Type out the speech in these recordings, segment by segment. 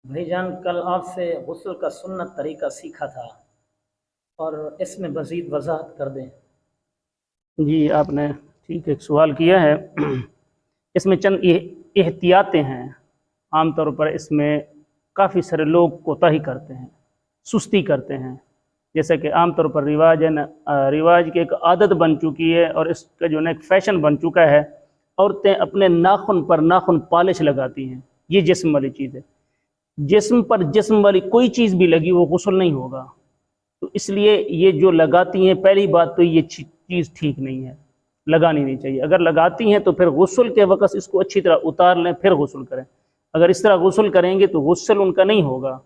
بھائی جان، کل آپ سے غسل کا سنت طریقہ سیکھا تھا اور اس میں مزید وضاحت کر دیں۔ جی آپ نے ٹھیک ایک سوال کیا ہے۔ اس میں چند احتیاطیں ہیں۔ عام طور پر اس میں کافی سارے لوگ کوتاہی کرتے ہیں، سستی کرتے ہیں، جیسا کہ عام طور پر رواج ہے نا، رواج کی ایک عادت بن چکی ہے اور اس کا جو ہے نا ایک فیشن بن چکا ہے۔ عورتیں اپنے ناخن پر ناخن پالش لگاتی ہیں، یہ جسم والی چیز ہے۔ جسم پر جسم والی کوئی چیز بھی لگی وہ غسل نہیں ہوگا، تو اس لیے یہ جو لگاتی ہیں، پہلی بات تو یہ چیز ٹھیک نہیں ہے، لگانی نہیں چاہیے۔ اگر لگاتی ہیں تو پھر غسل کے وقت اس کو اچھی طرح اتار لیں پھر غسل کریں۔ اگر اس طرح غسل کریں گے تو غسل ان کا نہیں ہوگا،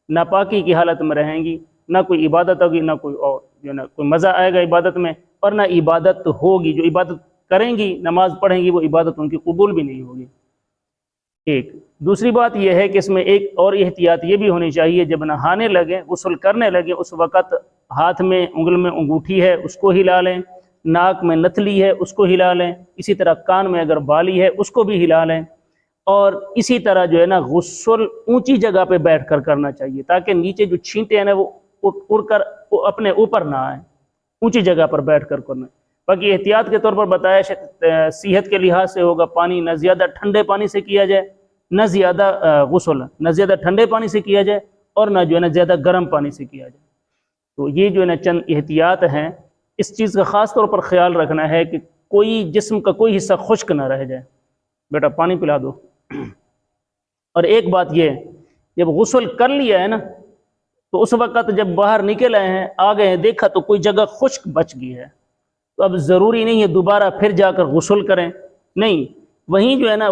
ناپاکی کی حالت میں رہیں گی، نہ کوئی عبادت ہوگی، نہ کوئی اور جو ہے نا کوئی مزہ آئے گا عبادت میں، اور نہ عبادت ہوگی۔ جو عبادت کریں گی، نماز پڑھیں گی، وہ عبادت ان کی قبول بھی نہیں ہوگی۔ ایک دوسری بات یہ ہے کہ اس میں ایک اور احتیاط یہ بھی ہونی چاہیے، جب نہانے لگیں، غسل کرنے لگیں، اس وقت ہاتھ میں انگل میں انگوٹھی ہے اس کو ہلا لیں، ناک میں نتلی ہے اس کو ہلا لیں، اسی طرح کان میں اگر بالی ہے اس کو بھی ہلا لیں، اور اسی طرح جو ہے نا غسل اونچی جگہ پہ بیٹھ کر کرنا چاہیے، تاکہ نیچے جو چھینٹے ہیں نا وہ اڑ کر اپنے اوپر نہ آئیں، اونچی جگہ پر بیٹھ کر کرنا۔ باقی احتیاط کے طور پر بتایا صحت کے لحاظ سے ہوگا، پانی نہ زیادہ ٹھنڈے پانی سے کیا جائے، نہ زیادہ غسل نہ زیادہ ٹھنڈے پانی سے کیا جائے، اور نہ جو ہے نا زیادہ گرم پانی سے کیا جائے۔ تو یہ جو ہے نا چند احتیاط ہیں، اس چیز کا خاص طور پر خیال رکھنا ہے کہ کوئی جسم کا کوئی حصہ خشک نہ رہ جائے۔ بیٹا پانی پلا دو۔ اور ایک بات یہ، جب غسل کر لیا ہے نا تو اس وقت جب باہر نکل آئے ہیں، آ گئے ہیں، دیکھا تو کوئی جگہ خشک بچ گئی ہے، تو اب ضروری نہیں ہے دوبارہ پھر جا کر غسل کریں، نہیں، وہیں جو ہے نا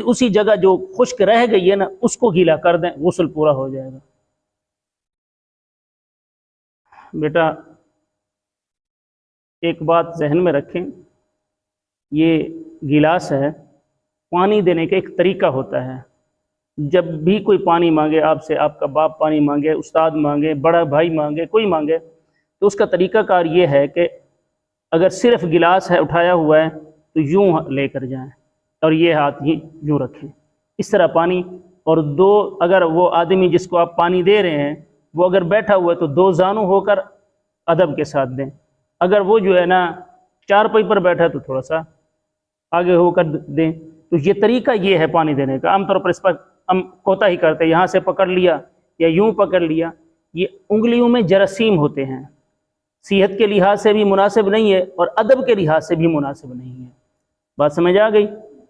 اسی جگہ جو خشک رہ گئی ہے نا اس کو گیلا کر دیں، غسل پورا ہو جائے گا۔ بیٹا ایک بات ذہن میں رکھیں، یہ گلاس ہے، پانی دینے کا ایک طریقہ ہوتا ہے۔ جب بھی کوئی پانی مانگے آپ سے، آپ کا باپ پانی مانگے، استاد مانگے، بڑا بھائی مانگے، کوئی مانگے، تو اس کا طریقہ کار یہ ہے کہ اگر صرف گلاس ہے اٹھایا ہوا ہے تو یوں لے کر جائیں اور یہ ہاتھ ہی یوں رکھیں، اس طرح پانی، اور دو، اگر وہ آدمی جس کو آپ پانی دے رہے ہیں وہ اگر بیٹھا ہوا ہے تو دو زانو ہو کر ادب کے ساتھ دیں، اگر وہ جو ہے نا چارپائی پر بیٹھا ہے تو تھوڑا سا آگے ہو کر دیں۔ تو یہ طریقہ یہ ہے پانی دینے کا۔ عام طور پر اس پر ہم کوتاہی کرتے ہیں، یہاں سے پکڑ لیا یا یوں پکڑ لیا، یہ انگلیوں میں جراثیم ہوتے ہیں، صحت کے لحاظ سے بھی مناسب نہیں ہے اور ادب کے لحاظ سے بھی مناسب نہیں ہے۔ بات سمجھ آ گئی؟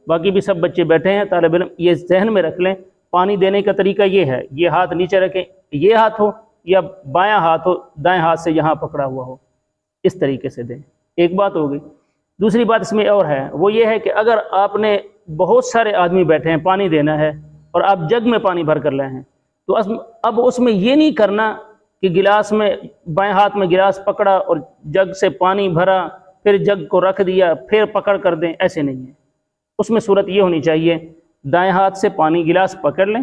باقی بھی سب بچے بیٹھے ہیں، طالب علم یہ ذہن میں رکھ لیں، پانی دینے کا طریقہ یہ ہے، یہ ہاتھ نیچے رکھیں، یہ ہاتھ ہو یا بایاں ہاتھ ہو، دائیں ہاتھ سے یہاں پکڑا ہوا ہو، اس طریقے سے دیں۔ ایک بات ہو گئی۔ دوسری بات اس میں اور ہے، وہ یہ ہے کہ اگر آپ نے بہت سارے آدمی بیٹھے ہیں، پانی دینا ہے اور آپ جگ میں پانی بھر کر لائے ہیں، تو اب اس میں یہ نہیں کرنا کہ گلاس میں بائیں ہاتھ میں گلاس پکڑا اور جگ سے پانی بھرا، پھر جگ کو رکھ دیا، پھر پکڑ کر دیں، ایسے نہیں ہے۔ اس میں صورت یہ ہونی چاہیے، دائیں ہاتھ سے پانی گلاس پکڑ لیں،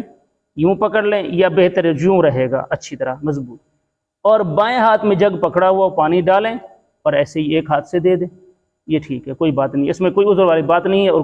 یوں پکڑ لیں، یا بہتر یوں رہے گا اچھی طرح مضبوط، اور بائیں ہاتھ میں جگ پکڑا ہوا پانی ڈالیں اور ایسے ہی ایک ہاتھ سے دے دیں، یہ ٹھیک ہے، کوئی بات نہیں، اس میں کوئی عذر والی بات نہیں ہے۔ اور